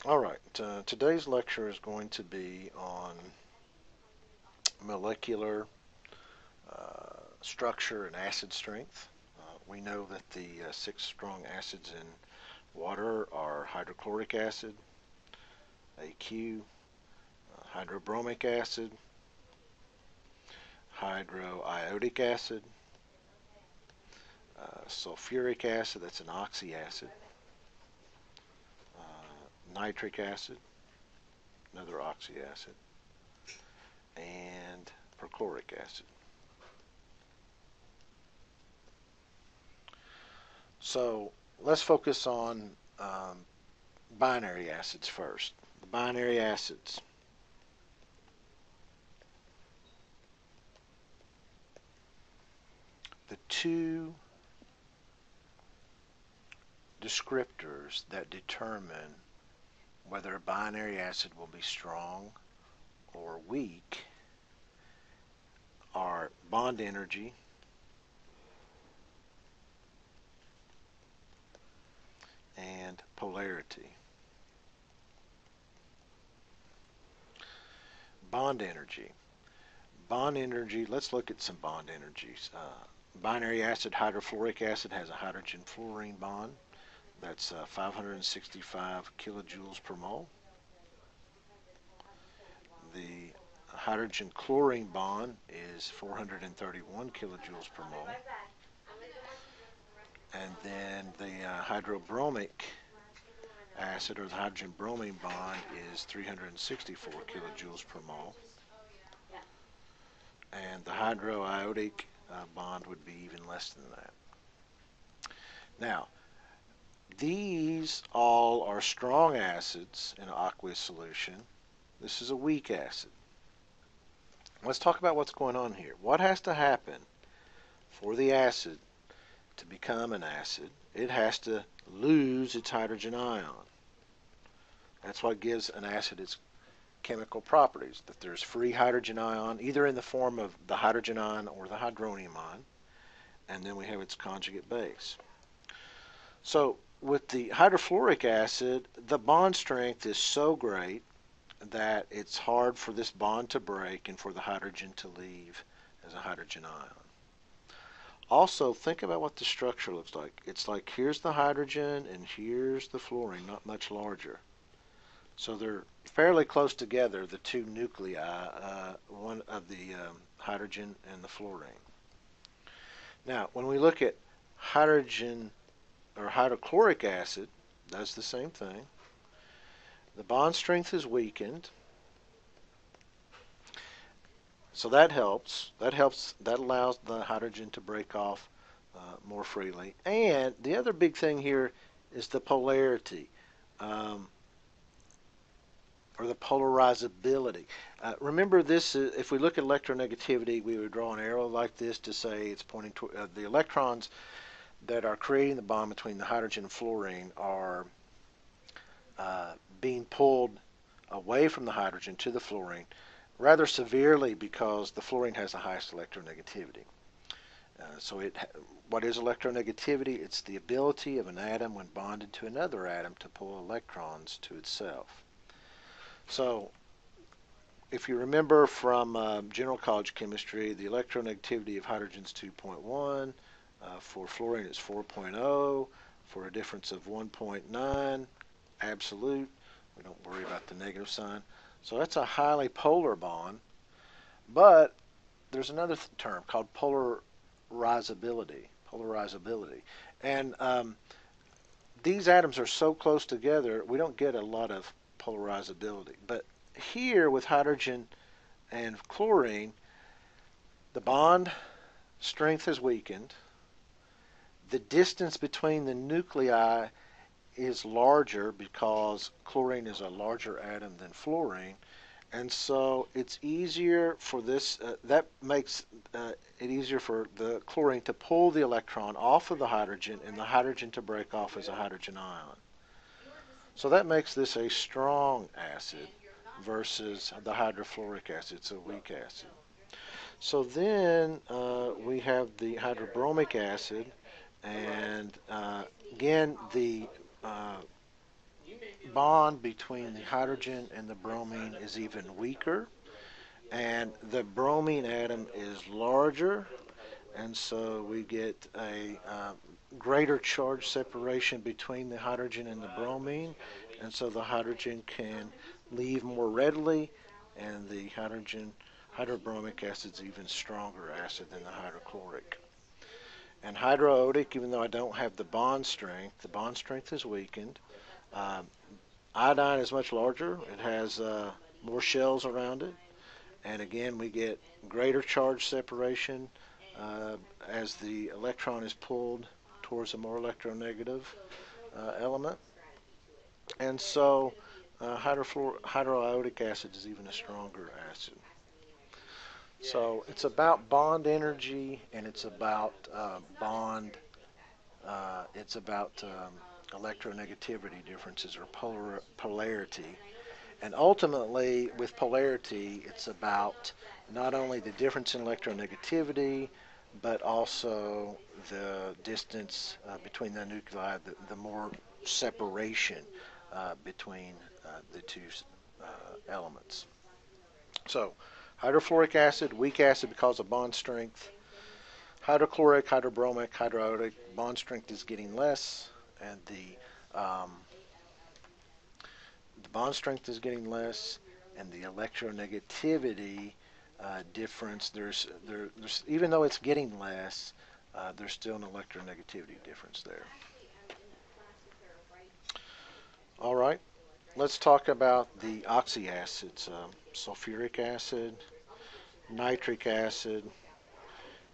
All right, today's lecture is going to be on molecular structure and acid strength. We know that the six strong acids in water are hydrochloric acid, AQ, hydrobromic acid, hydroiodic acid, sulfuric acid, that's an oxyacid, nitric acid, another oxyacid, and perchloric acid. So let's focus on binary acids first. The binary acids. The two descriptors that determine whether a binary acid will be strong or weak are bond energy and polarity. Bond energy. Bond energy, let's look at some bond energies. Binary acid, hydrofluoric acid, has a hydrogen fluorine bond. That's 565 kilojoules per mole. The hydrogen chlorine bond is 431 kilojoules per mole. And then the hydrobromic acid, or the hydrogen bromine bond, is 364 kilojoules per mole. And the hydroiodic bond would be even less than that. Now, these all are strong acids in an aqueous solution. This is a weak acid. Let's talk about what's going on here. What has to happen for the acid to become an acid? It has to lose its hydrogen ion. That's what gives an acid its chemical properties, that there's free hydrogen ion, either in the form of the hydrogen ion or the hydronium ion, and then we have its conjugate base. So with the hydrofluoric acid, the bond strength is so great that it's hard for this bond to break and for the hydrogen to leave as a hydrogen ion. Also, think about what the structure looks like. It's like here's the hydrogen and here's the fluorine, not much larger. So they're fairly close together, the two nuclei, one of the hydrogen and the fluorine. Now, when we look at hydrogen or hydrochloric acid, that's the same thing. The bond strength is weakened, so that helps. That allows the hydrogen to break off more freely. And the other big thing here is the polarity. Or the polarizability. Remember this, if we look at electronegativity, we would draw an arrow like this to say it's pointing to the electrons that are creating the bond between the hydrogen and fluorine are being pulled away from the hydrogen to the fluorine rather severely because the fluorine has the highest electronegativity. What is electronegativity? It's the ability of an atom when bonded to another atom to pull electrons to itself. So if you remember from general college chemistry, the electronegativity of hydrogen is 2.1. For fluorine, it's 4.0. For a difference of 1.9, absolute. We don't worry about the negative sign. So that's a highly polar bond. But there's another term called polarizability. Polarizability. And these atoms are so close together, we don't get a lot of polarizability. But here with hydrogen and chlorine, the bond strength is weakened. The distance between the nuclei is larger because chlorine is a larger atom than fluorine. And so it's easier for this, that makes it easier for the chlorine to pull the electron off of the hydrogen and the hydrogen to break off as a hydrogen ion. So that makes this a strong acid versus the hydrofluoric acid. It's a weak acid. So then we have the hydrobromic acid, and again, the bond between the hydrogen and the bromine is even weaker, and the bromine atom is larger, and so we get a greater charge separation between the hydrogen and the bromine, and so the hydrogen can leave more readily, and the hydrobromic acid is even stronger acid than the hydrochloric. And hydroodic, even though I don't have the bond strength is weakened. Um, Iodine is much larger. It has more shells around it. And again, we get greater charge separation as the electron is pulled towards a more electronegative element. And so hydroiodic acid is even a stronger acid. So it's about bond energy, and it's about it's about electronegativity differences or polarity. And ultimately, with polarity, it's about not only the difference in electronegativity, but also the distance between the nuclei, the more separation between the two elements. So, hydrofluoric acid, weak acid because of bond strength. Hydrochloric, hydrobromic, hydroiodic, bond strength is getting less, and the bond strength is getting less, and the electronegativity difference, there's even though it's getting less, there's still an electronegativity difference there. All right, let's talk about the oxyacids, sulfuric acid, nitric acid,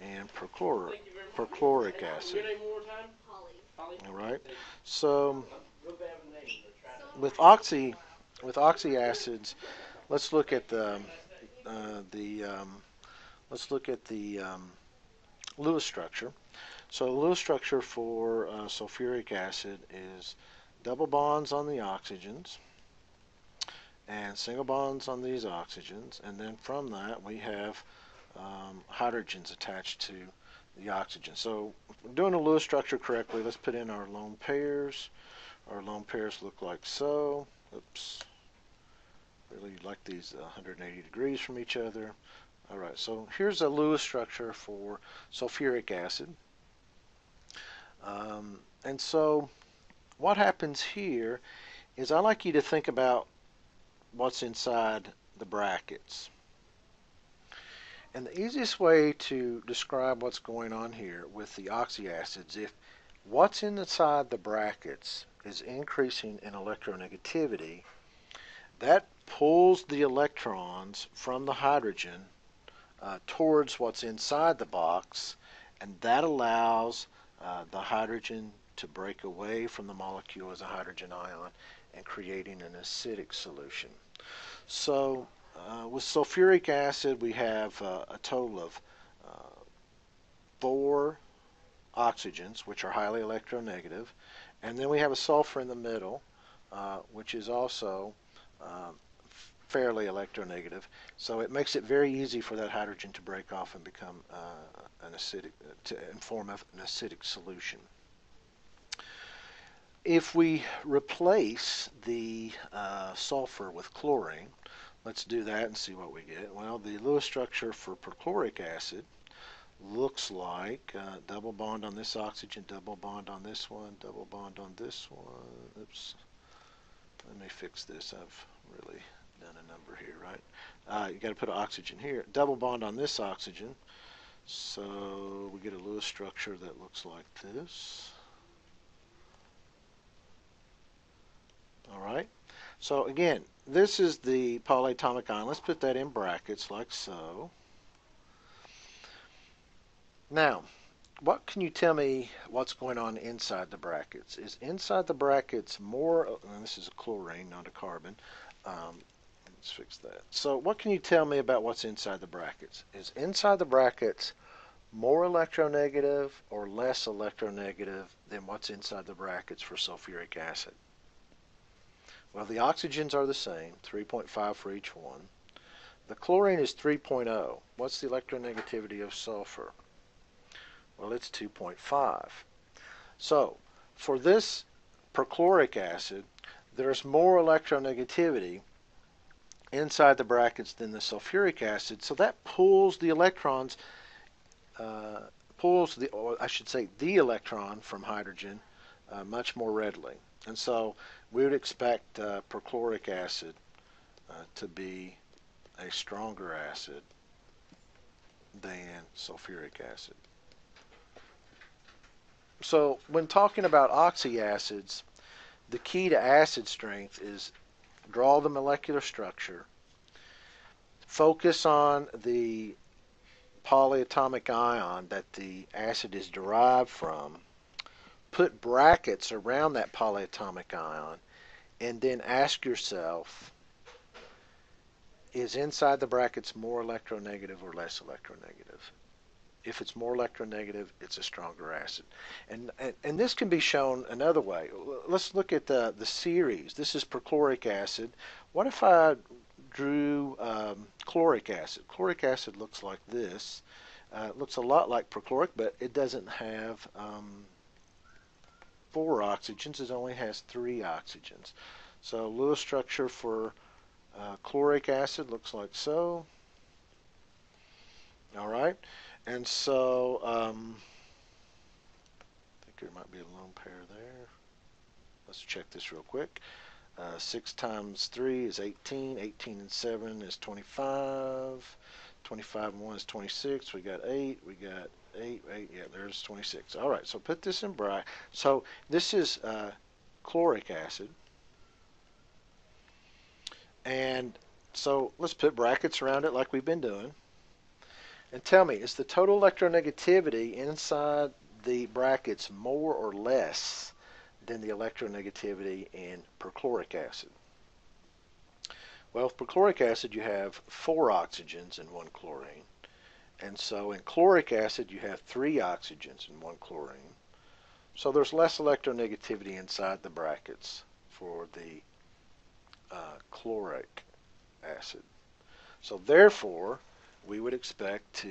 and perchloric acid. All right, so with oxyacids, let's look at the let's look at the Lewis structure. So the Lewis structure for sulfuric acid is double bonds on the oxygens and single bonds on these oxygens, and then from that we have hydrogens attached to the oxygen. So if we're doing the Lewis structure correctly, let's put in our lone pairs. Our lone pairs look like so. Oops. Really like these 180 degrees from each other. All right, so here's a Lewis structure for sulfuric acid. And so what happens here is I like you to think about what's inside the brackets. And the easiest way to describe what's going on here with the oxyacids, if what's inside the brackets is increasing in electronegativity, that pulls the electrons from the hydrogen towards what's inside the box, and that allows the hydrogen to break away from the molecule as a hydrogen ion and creating an acidic solution. So with sulfuric acid, we have a total of 4 oxygens, which are highly electronegative, and then we have a sulfur in the middle, which is also fairly electronegative. So it makes it very easy for that hydrogen to break off and become an acidic, and form an acidic solution. If we replace the sulfur with chlorine, let's do that and see what we get. Well, the Lewis structure for perchloric acid looks like double bond on this oxygen, double bond on this one, double bond on this one. Oops. Let me fix this. I've really done a number here, right? You got to put an oxygen here. Double bond on this oxygen. So we get a Lewis structure that looks like this. All right. So again, this is the polyatomic ion. Let's put that in brackets like so. Now, what can you tell me what's going on inside the brackets? Is inside the brackets more, and this is a chlorine, not a carbon. Let's fix that. So what can you tell me about what's inside the brackets? Is inside the brackets more electronegative or less electronegative than what's inside the brackets for sulfuric acid? Well, the oxygens are the same, 3.5 for each one. The chlorine is 3.0. What's the electronegativity of sulfur? Well, it's 2.5. So, for this perchloric acid, there's more electronegativity inside the brackets than the sulfuric acid, so that pulls the electrons, or I should say, the electron from hydrogen much more readily. And so we would expect perchloric acid to be a stronger acid than sulfuric acid. So when talking about oxyacids, the key to acid strength is draw the molecular structure, focus on the polyatomic ion that the acid is derived from, put brackets around that polyatomic ion, and then ask yourself, is inside the brackets more electronegative or less electronegative? If it's more electronegative, it's a stronger acid. And this can be shown another way. Let's look at the series. This is perchloric acid. What if I drew chloric acid? Chloric acid looks like this. It looks a lot like perchloric, but it doesn't have 4 oxygens. It only has 3 oxygens. So Lewis structure for chloric acid looks like so. All right. And so I think there might be a lone pair there. Let's check this real quick. 6 times 3 is 18. 18 and 7 is 25. 25 and 1 is 26. We got 8. We got 8. Yeah, there's 26. All right, so put this in bracket. So this is chloric acid. And so let's put brackets around it like we've been doing. And tell me, is the total electronegativity inside the brackets more or less than the electronegativity in perchloric acid? Well, with perchloric acid, you have 4 oxygens and 1 chlorine. And so in chloric acid, you have 3 oxygens and 1 chlorine. So there's less electronegativity inside the brackets for the chloric acid. So therefore, we would expect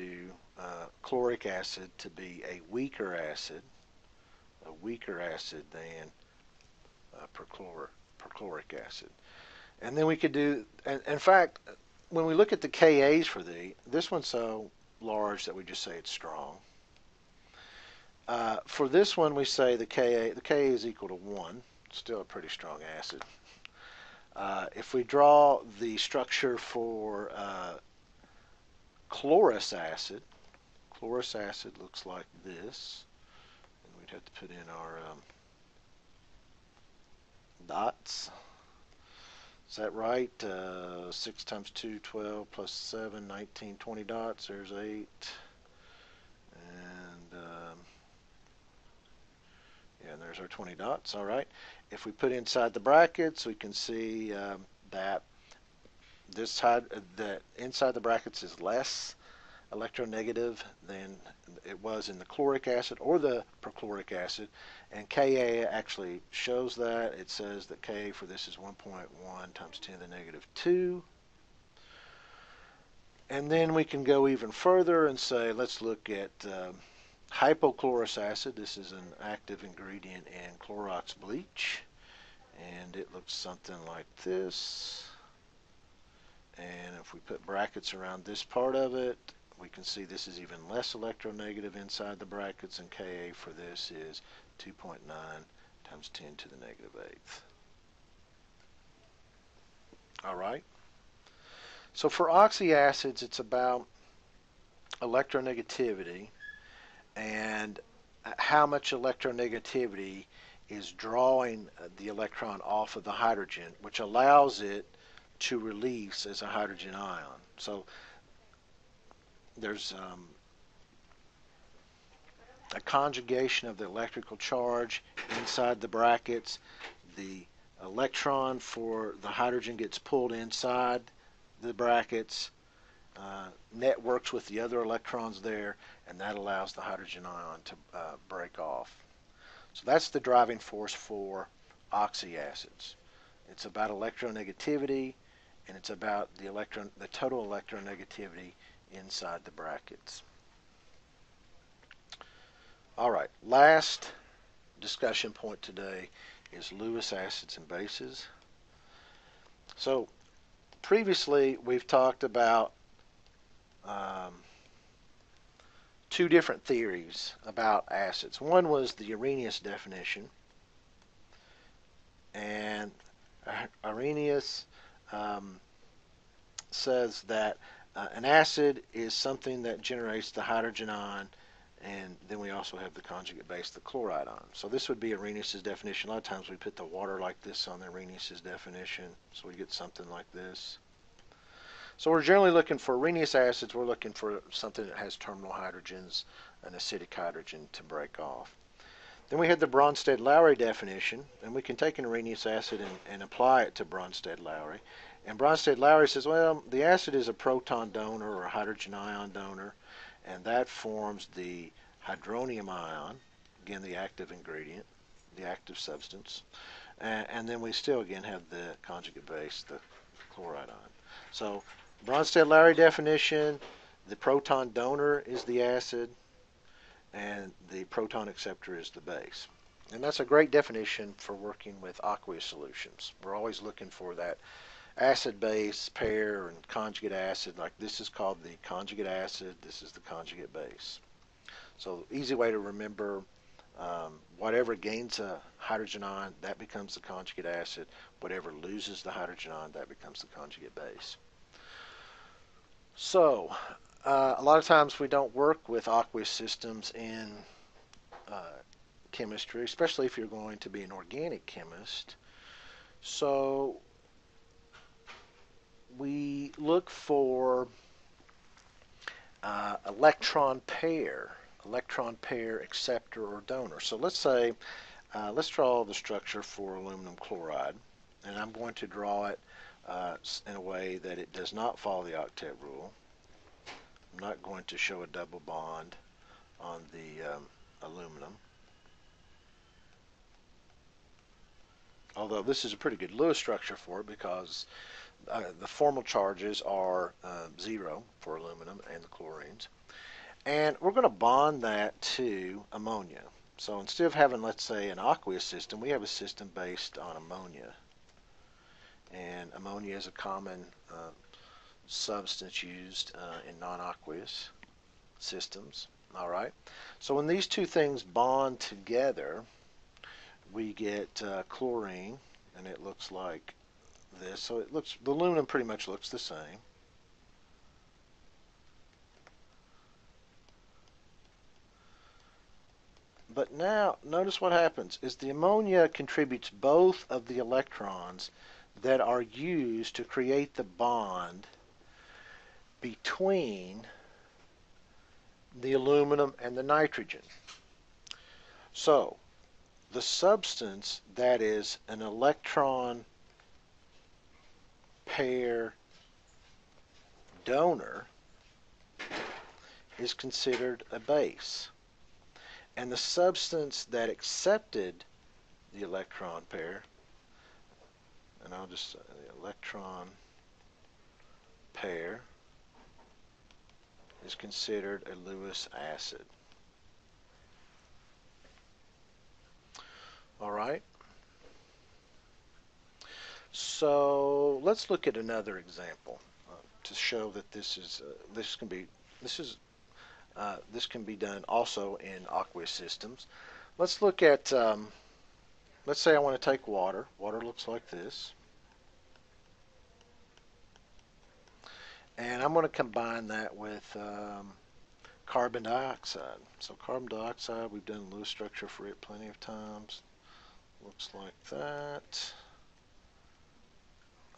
chloric acid to be a weaker acid than perchloric acid. And then we could do, and in fact, when we look at the Kas for this one's so large that we just say it's strong. For this one, we say the Ka is equal to 1, still a pretty strong acid. If we draw the structure for chlorous acid looks like this, and we'd have to put in our dots. Is that right? 6 times 2, 12, plus 7, 19, 20 dots. There's 8. And yeah, and there's our 20 dots. All right. If we put inside the brackets, we can see that that inside the brackets is less electronegative than it was in the chloric acid or the perchloric acid, and Ka actually shows that. It says that Ka for this is 1.1 times 10 to the negative 2. And then we can go even further and say, let's look at hypochlorous acid. This is an active ingredient in Clorox bleach, and it looks something like this. And if we put brackets around this part of it, we can see this is even less electronegative inside the brackets, and Ka for this is 2.9 times 10 to the negative 8th. All right. So for oxyacids, it's about electronegativity and how much electronegativity is drawing the electron off of the hydrogen, which allows it to release as a hydrogen ion. So there's a conjugation of the electrical charge inside the brackets. The electron for the hydrogen gets pulled inside the brackets, networks with the other electrons there, and that allows the hydrogen ion to break off. So that's the driving force for oxyacids. It's about electronegativity, and it's about the total electronegativity inside the brackets. All right, last discussion point today is Lewis acids and bases. So previously we've talked about um, two different theories about acids. One was the Arrhenius definition, and Arrhenius um, says that an acid is something that generates the hydrogen ion, and then we also have the conjugate base, the chloride ion. So this would be Arrhenius' definition. A lot of times we put the water like this on the Arrhenius' definition, so we get something like this. So we're generally looking for Arrhenius acids. We're looking for something that has terminal hydrogens, an acidic hydrogen to break off. Then we had the Bronsted-Lowry definition, and we can take an Arrhenius acid and apply it to Bronsted-Lowry. And Bronsted-Lowry says, well, the acid is a proton donor or a hydrogen ion donor, and that forms the hydronium ion, again the active ingredient, the active substance. And then we still again have the conjugate base, the chloride ion. So Bronsted-Lowry definition, the proton donor is the acid, and the proton acceptor is the base. And that's a great definition for working with aqueous solutions. We're always looking for that acid-base pair and conjugate acid. Like this is called the conjugate acid, this is the conjugate base. So easy way to remember, whatever gains a hydrogen ion, that becomes the conjugate acid. Whatever loses the hydrogen ion, that becomes the conjugate base. So a lot of times we don't work with aqueous systems in chemistry, especially if you're going to be an organic chemist. So we look for electron pair acceptor or donor. So let's say, let's draw the structure for aluminum chloride, and I'm going to draw it in a way that it does not follow the octet rule. I'm not going to show a double bond on the aluminum. Although this is a pretty good Lewis structure for it because the formal charges are 0 for aluminum and the chlorines. And we're going to bond that to ammonia. So instead of having, let's say, an aqueous system, we have a system based on ammonia. And ammonia is a common substance used in non-aqueous systems. All right. So when these two things bond together, we get chlorine, and it looks like this. So it looks, the aluminum pretty much looks the same. But now notice what happens is the ammonia contributes both of the electrons that are used to create the bond between the aluminum and the nitrogen. So the substance that is an electron pair donor is considered a base. And the substance that accepted the electron pair, and I'll just say the electron pair, is considered a Lewis acid. All right. So let's look at another example to show that this can be done also in aqueous systems. Let's look at let's say I want to take water. Water looks like this. And I'm going to combine that with carbon dioxide. So carbon dioxide, we've done a Lewis structure for it plenty of times. Looks like that.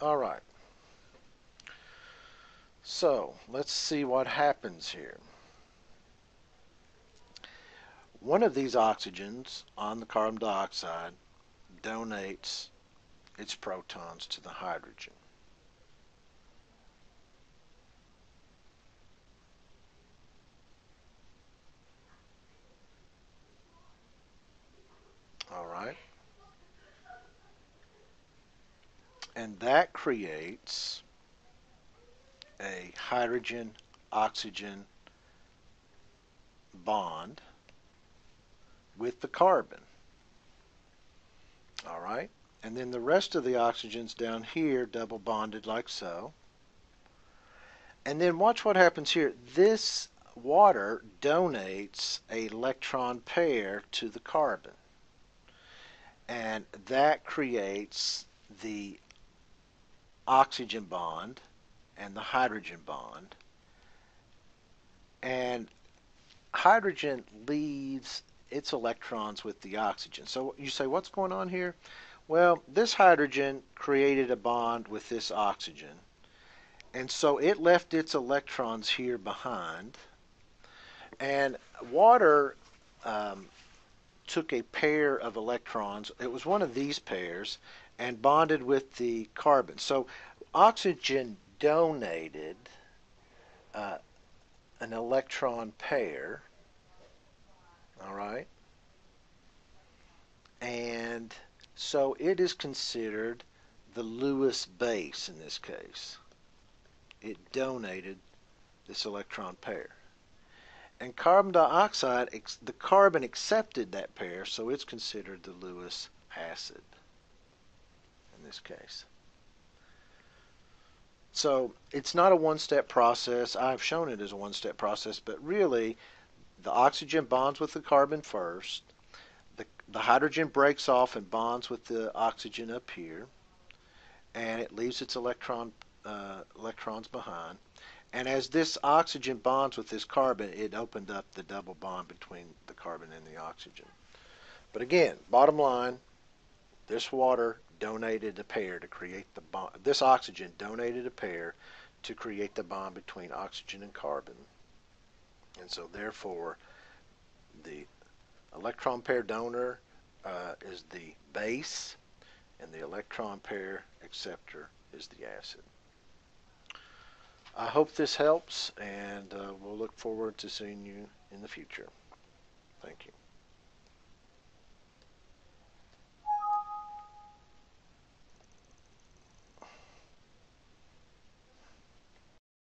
All right. So let's see what happens here. One of these oxygens on the carbon dioxide donates its protons to the hydrogen. All right. And that creates a hydrogen-oxygen bond with the carbon. All right. And then the rest of the oxygen's down here double bonded like so. And then watch what happens here. This water donates an electron pair to the carbon. And that creates the oxygen bond and the hydrogen bond. And hydrogen leaves its electrons with the oxygen. So you say, what's going on here? Well, this hydrogen created a bond with this oxygen. And so it left its electrons here behind. And water took a pair of electrons. It was one of these pairs and bonded with the carbon. So oxygen donated an electron pair. All right. And so it is considered the Lewis base in this case. It donated this electron pair. And carbon dioxide, the carbon accepted that pair, so it's considered the Lewis acid in this case. So it's not a one-step process. I've shown it as a one-step process, but really the oxygen bonds with the carbon first. The hydrogen breaks off and bonds with the oxygen up here, and it leaves its electrons behind. And as this oxygen bonds with this carbon, it opened up the double bond between the carbon and the oxygen. But again, bottom line, this water donated a pair to create the bond. This oxygen donated a pair to create the bond between oxygen and carbon. And so therefore, the electron pair donor is the base, and the electron pair acceptor is the acid. I hope this helps, and we'll look forward to seeing you in the future.